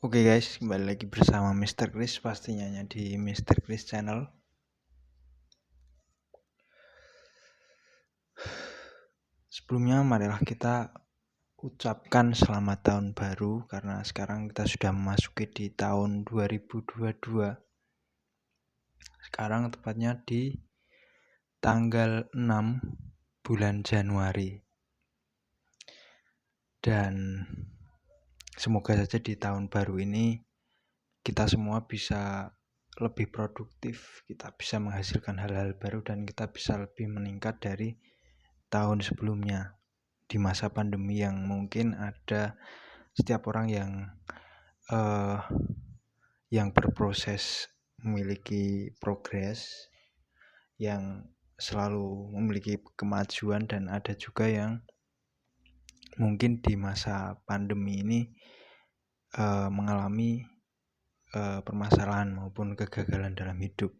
Oke guys, kembali lagi bersama Mr. Chris pastinya di Mr. Chris Channel. Sebelumnya marilah kita ucapkan selamat tahun baru karena sekarang kita sudah memasuki di tahun 2022. Sekarang tepatnya di tanggal 6 bulan Januari. Dan semoga saja di tahun baru ini kita semua bisa lebih produktif, kita bisa menghasilkan hal-hal baru dan kita bisa lebih meningkat dari tahun sebelumnya di masa pandemi yang mungkin ada setiap orang yang berproses memiliki progres, yang selalu memiliki kemajuan, dan ada juga yang mungkin di masa pandemi ini mengalami permasalahan maupun kegagalan dalam hidup.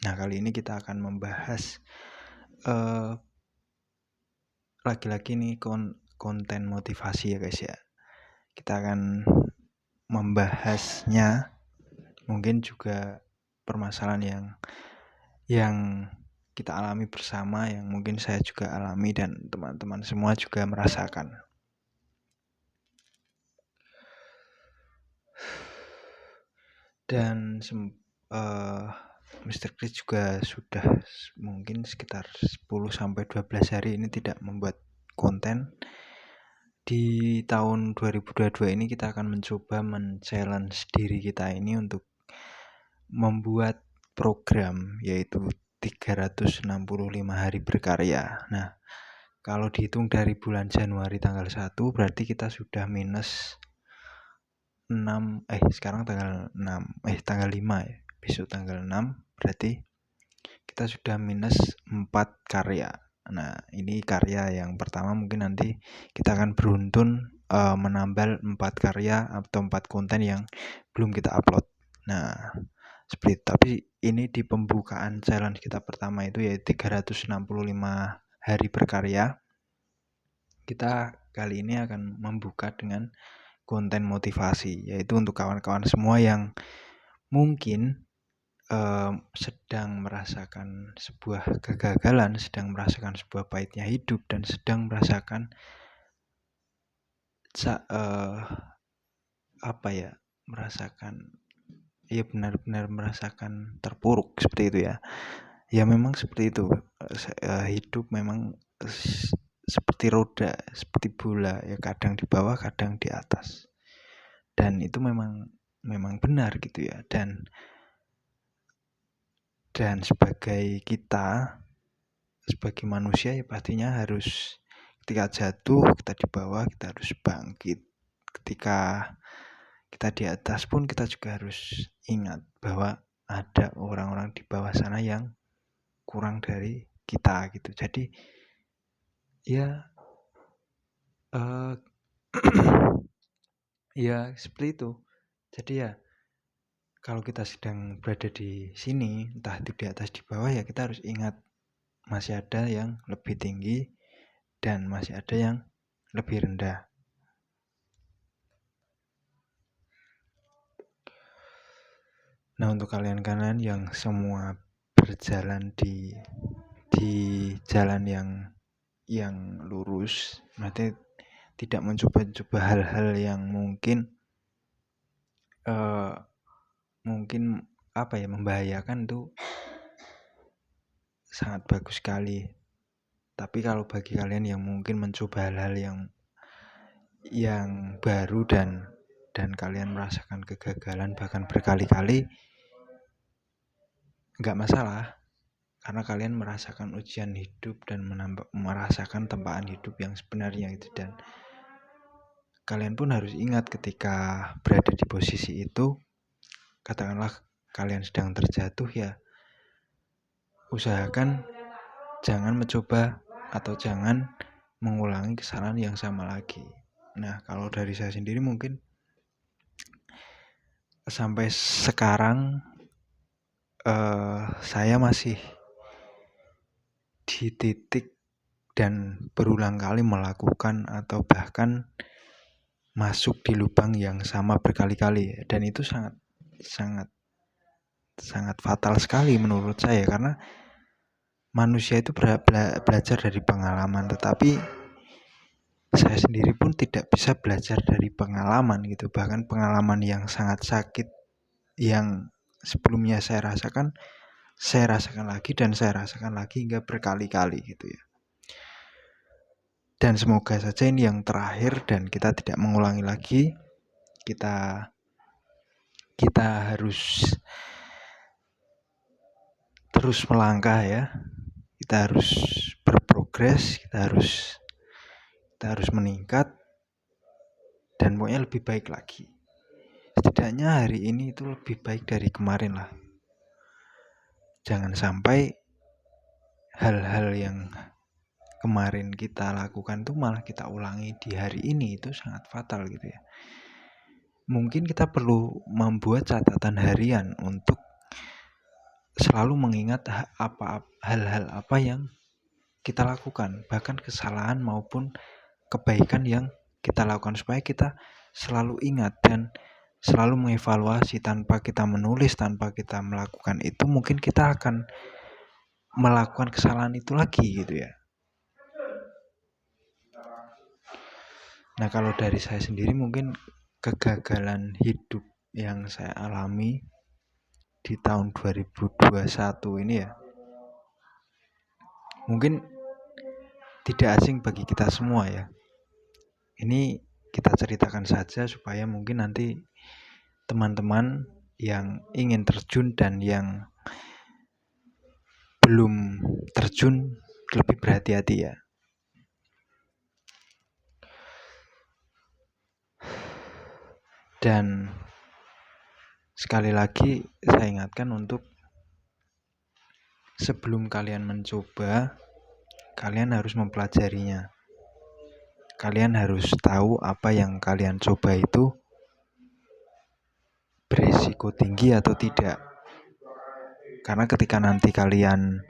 Nah, kali ini kita akan membahas lagi-lagi nih konten motivasi ya guys ya. Kita akan membahasnya, mungkin juga permasalahan yang kita alami bersama, yang mungkin saya juga alami dan teman-teman semua juga merasakan. Dan Mr. Chris juga sudah mungkin sekitar 10-12 hari ini tidak membuat konten. Di tahun 2022 ini kita akan mencoba men-challenge diri kita ini untuk membuat program, yaitu 365 hari berkarya. Nah, kalau dihitung dari bulan Januari tanggal 1 berarti kita sudah minus 6, sekarang tanggal 5 ya. Besok tanggal 6 berarti kita sudah minus 4 karya. Nah, ini karya yang pertama, mungkin nanti kita akan beruntun menambal 4 karya atau 4 konten yang belum kita upload. Nah, seperti itu. Tapi ini di pembukaan challenge kita pertama itu yaitu 365 hari berkarya. Kita kali ini akan membuka dengan konten motivasi, yaitu untuk kawan-kawan semua yang mungkin sedang merasakan sebuah kegagalan, sedang merasakan sebuah pahitnya hidup, dan sedang merasakan benar-benar merasakan terpuruk seperti itu ya. Ya memang seperti itu. Hidup memang seperti roda, seperti bola ya, kadang di bawah, kadang di atas. Dan itu memang benar gitu ya. Dan sebagai kita, sebagai manusia ya pastinya harus, ketika jatuh kita di bawah kita harus bangkit. Ketika kita di atas pun kita juga harus ingat bahwa ada orang-orang di bawah sana yang kurang dari kita gitu. Jadi ya ya seperti itu. Jadi ya kalau kita sedang berada di sini, entah itu di atas di bawah, ya kita harus ingat masih ada yang lebih tinggi dan masih ada yang lebih rendah. Nah, untuk kalian-kalian yang semua berjalan di jalan yang lurus, berarti tidak mencoba-coba hal-hal yang mungkin membahayakan, itu sangat bagus sekali. Tapi kalau bagi kalian yang mungkin mencoba hal-hal yang baru dan kalian merasakan kegagalan bahkan berkali-kali, nggak masalah, karena kalian merasakan ujian hidup dan merasakan tempaan hidup yang sebenarnya itu. Dan kalian pun harus ingat ketika berada di posisi itu, katakanlah kalian sedang terjatuh, ya usahakan jangan mencoba atau jangan mengulangi kesalahan yang sama lagi. Nah, kalau dari saya sendiri mungkin sampai sekarang saya masih di titik dan berulang kali melakukan atau bahkan masuk di lubang yang sama berkali-kali, dan itu sangat sangat sangat fatal sekali menurut saya, karena manusia itu belajar dari pengalaman, tetapi saya sendiri pun tidak bisa belajar dari pengalaman gitu. Bahkan pengalaman yang sangat sakit yang sebelumnya saya rasakan lagi dan saya rasakan lagi hingga berkali-kali gitu ya. Dan semoga saja ini yang terakhir dan kita tidak mengulangi lagi. Kita harus terus melangkah ya. Kita harus berprogres, kita harus meningkat dan pokoknya lebih baik lagi. Setidaknya hari ini itu lebih baik dari kemarin lah. Jangan sampai hal-hal yang kemarin kita lakukan itu malah kita ulangi di hari ini, itu sangat fatal gitu ya. Mungkin kita perlu membuat catatan harian untuk selalu mengingat hal-hal apa yang kita lakukan, bahkan kesalahan maupun kebaikan yang kita lakukan, supaya kita selalu ingat dan selalu mengevaluasi. Tanpa kita menulis, tanpa kita melakukan itu, mungkin kita akan melakukan kesalahan itu lagi gitu ya. Nah, kalau dari saya sendiri, mungkin kegagalan hidup yang saya alami di tahun 2021 ini ya, mungkin tidak asing bagi kita semua ya. Ini kita ceritakan saja supaya mungkin nanti teman-teman yang ingin terjun dan yang belum terjun lebih berhati-hati ya. Dan sekali lagi saya ingatkan untuk sebelum kalian mencoba, kalian harus mempelajarinya. Kalian harus tahu apa yang kalian coba itu berisiko tinggi atau tidak. Karena ketika nanti kalian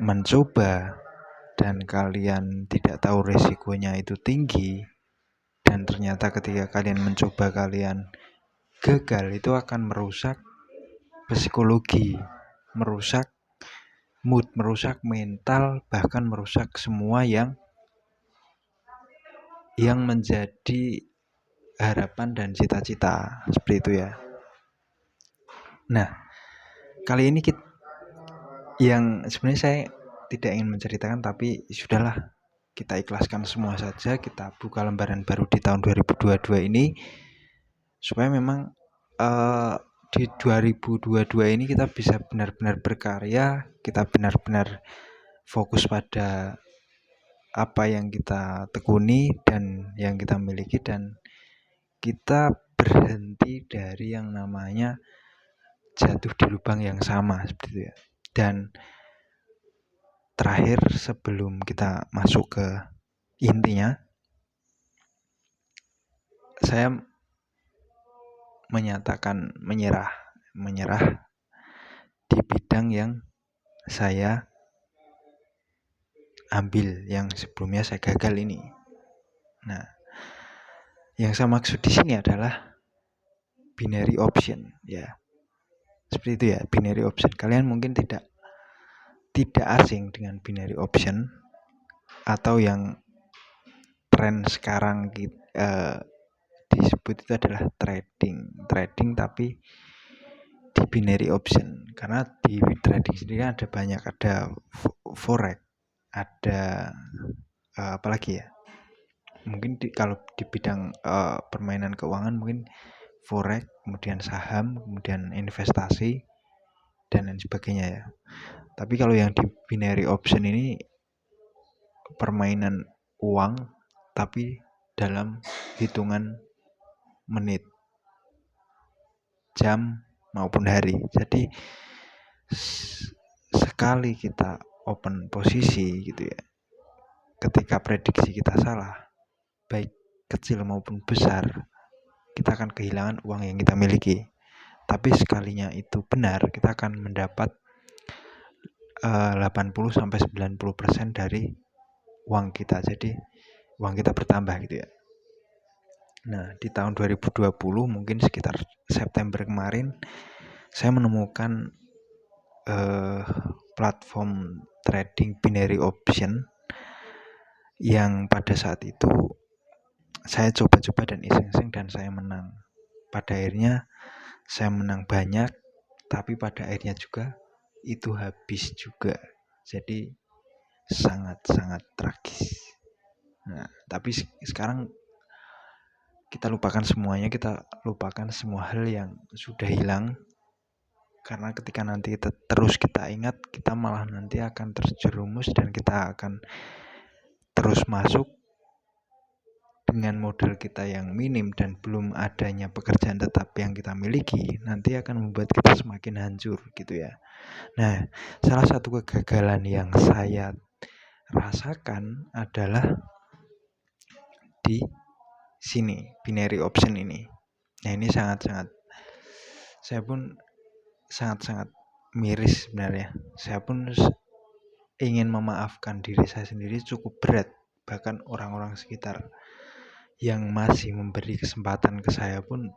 mencoba dan kalian tidak tahu risikonya itu tinggi, dan ternyata ketika kalian mencoba kalian gagal, itu akan merusak psikologi, merusak mood, merusak mental, bahkan merusak semua yang menjadi harapan dan cita-cita, seperti itu ya. Nah, kali ini yang sebenarnya saya tidak ingin menceritakan, tapi sudahlah, kita ikhlaskan semua saja. Kita buka lembaran baru di tahun 2022 ini, supaya memang di 2022 ini kita bisa benar-benar berkarya, kita benar-benar fokus pada apa yang kita tekuni dan yang kita miliki, dan kita berhenti dari yang namanya jatuh di lubang yang sama, seperti itu ya. Dan terakhir, sebelum kita masuk ke intinya, saya menyatakan menyerah di bidang yang saya ambil, yang sebelumnya saya gagal ini. Nah, yang saya maksud di sini adalah binary option ya. Seperti itu ya, binary option. Kalian mungkin tidak asing dengan binary option, atau yang tren sekarang disebut itu adalah trading tapi di binary option. Karena di trading sendiri ada banyak, ada forex, ada apalagi ya, mungkin kalau di bidang permainan keuangan mungkin forex, kemudian saham, kemudian investasi dan lain sebagainya ya. Tapi kalau yang di binary option ini permainan uang tapi dalam hitungan menit, jam maupun hari. Jadi sekali kita open posisi gitu ya, ketika prediksi kita salah, baik kecil maupun besar, kita akan kehilangan uang yang kita miliki. Tapi sekalinya itu benar, kita akan mendapat 80-90% dari uang kita. Jadi uang kita bertambah gitu ya. Nah, di tahun 2020 mungkin sekitar September kemarin saya menemukan platform trading binary option yang pada saat itu saya coba-coba dan iseng-iseng dan saya menang. Pada akhirnya saya menang banyak, tapi pada akhirnya juga itu habis juga. Jadi sangat-sangat tragis. Nah, tapi sekarang kita lupakan semuanya, kita lupakan semua hal yang sudah hilang. Karena ketika nanti terus kita ingat, kita malah nanti akan terjerumus dan kita akan terus masuk dengan modal kita yang minim dan belum adanya pekerjaan tetap yang kita miliki, nanti akan membuat kita semakin hancur gitu ya. Nah, salah satu kegagalan yang saya rasakan adalah di sini, binary option ini. Nah, ini saya pun sangat-sangat miris sebenarnya. Saya pun ingin memaafkan diri saya sendiri cukup berat, bahkan orang-orang sekitar yang masih memberi kesempatan ke saya pun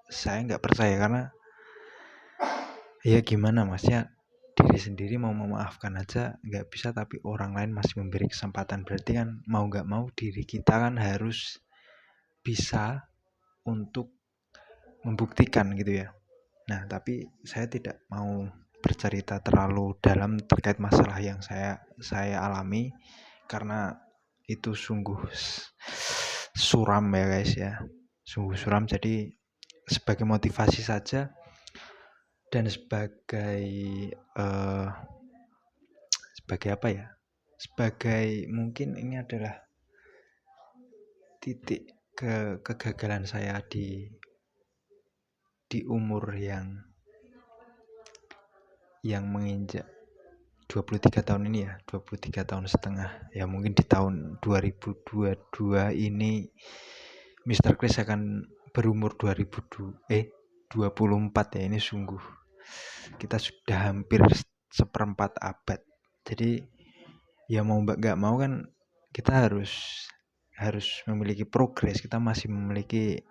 saya nggak percaya, karena ya gimana maksudnya, diri sendiri mau memaafkan aja nggak bisa tapi orang lain masih memberi kesempatan, berarti kan mau nggak mau diri kita kan harus bisa untuk membuktikan gitu ya. Nah, tapi saya tidak mau bercerita terlalu dalam terkait masalah yang saya alami, karena itu sungguh suram ya guys ya, sungguh suram. Jadi sebagai motivasi saja dan sebagai apa ya, sebagai mungkin ini adalah titik kegagalan saya di umur yang menginjak 23 tahun ini ya, 23 tahun setengah. Ya mungkin di tahun 2022 ini Mr. Chris akan berumur 24 ya. Ini sungguh kita sudah hampir seperempat abad. Jadi ya mau nggak mau kan kita harus memiliki progres. Kita masih memiliki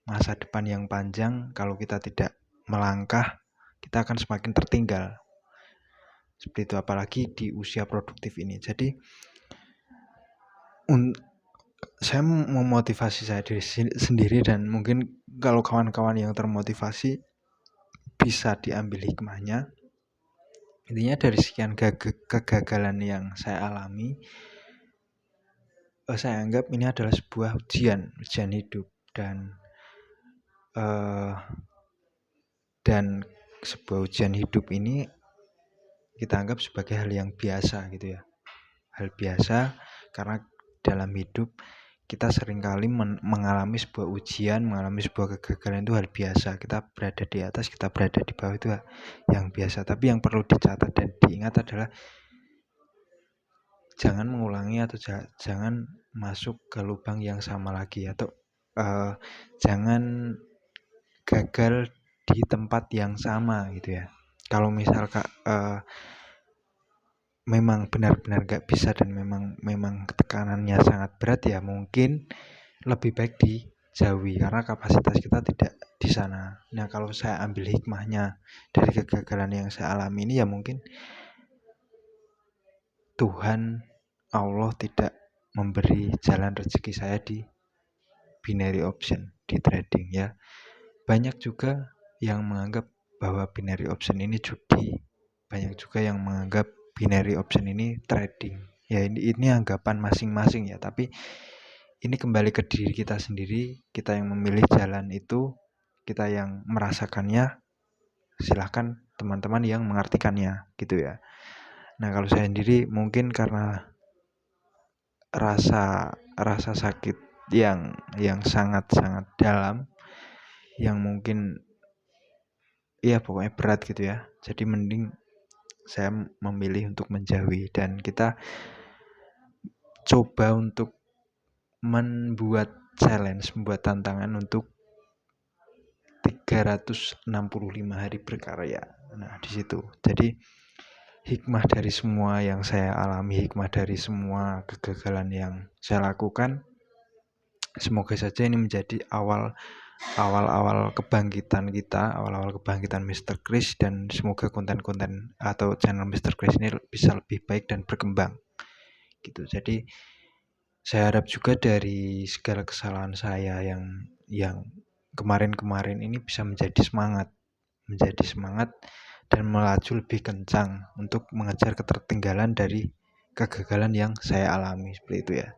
masa depan yang panjang. Kalau kita tidak melangkah, kita akan semakin tertinggal. Seperti itu, apalagi di usia produktif ini. Jadi saya memotivasi saya diri sendiri, dan mungkin kalau kawan-kawan yang termotivasi bisa diambil hikmahnya. Intinya dari sekian kegagalan yang saya alami, saya anggap ini adalah sebuah ujian hidup, dan sebuah ujian hidup ini kita anggap sebagai hal yang biasa gitu ya. Hal biasa karena dalam hidup kita seringkali mengalami sebuah ujian, mengalami sebuah kegagalan, itu hal biasa. Kita berada di atas, kita berada di bawah, itu yang biasa. Tapi yang perlu dicatat dan diingat adalah jangan mengulangi atau jangan masuk ke lubang yang sama lagi, atau jangan gagal di tempat yang sama gitu ya. Kalau misal memang benar-benar gak bisa dan memang tekanannya sangat berat, ya mungkin lebih baik dijauhi karena kapasitas kita tidak di sana. Nah, kalau saya ambil hikmahnya dari kegagalan yang saya alami ini, ya mungkin Tuhan Allah tidak memberi jalan rezeki saya di binary option, di trading ya. Banyak juga yang menganggap bahwa binary option ini judi. Banyak juga yang menganggap binary option ini trading. Ya ini anggapan masing-masing ya, tapi ini kembali ke diri kita sendiri. Kita yang memilih jalan itu, kita yang merasakannya. Silahkan teman-teman yang mengartikannya gitu ya. Nah, kalau saya sendiri mungkin karena rasa sakit yang sangat-sangat dalam, yang mungkin ya pokoknya berat gitu ya. Jadi mending saya memilih untuk menjauhi, dan kita coba untuk membuat challenge, membuat tantangan untuk 365 hari berkarya. Nah, di situ. Jadi hikmah dari semua yang saya alami, hikmah dari semua kegagalan yang saya lakukan, Semoga saja ini menjadi awal-awal kebangkitan kita, awal-awal kebangkitan Mr. Chris, dan semoga konten-konten atau channel Mr. Chris ini bisa lebih baik dan berkembang gitu. Jadi saya harap juga dari segala kesalahan saya yang kemarin-kemarin ini bisa menjadi semangat dan melaju lebih kencang untuk mengejar ketertinggalan dari kegagalan yang saya alami, seperti itu ya.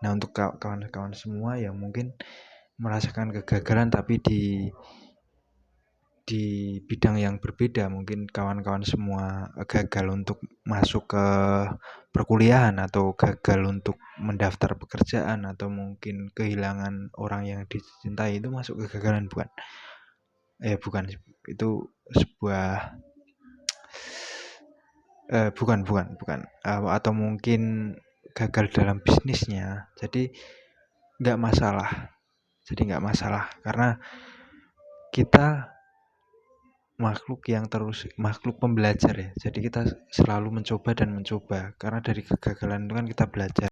Nah, untuk kawan-kawan semua yang mungkin merasakan kegagalan tapi di bidang yang berbeda, mungkin kawan-kawan semua gagal untuk masuk ke perkuliahan atau gagal untuk mendaftar pekerjaan atau mungkin kehilangan orang yang dicintai, itu masuk kegagalan bukan? Bukan, itu sebuah bukan, atau mungkin gagal dalam bisnisnya. Jadi nggak masalah karena kita makhluk pembelajar ya. Jadi kita selalu mencoba karena dari kegagalan itu kan kita belajar.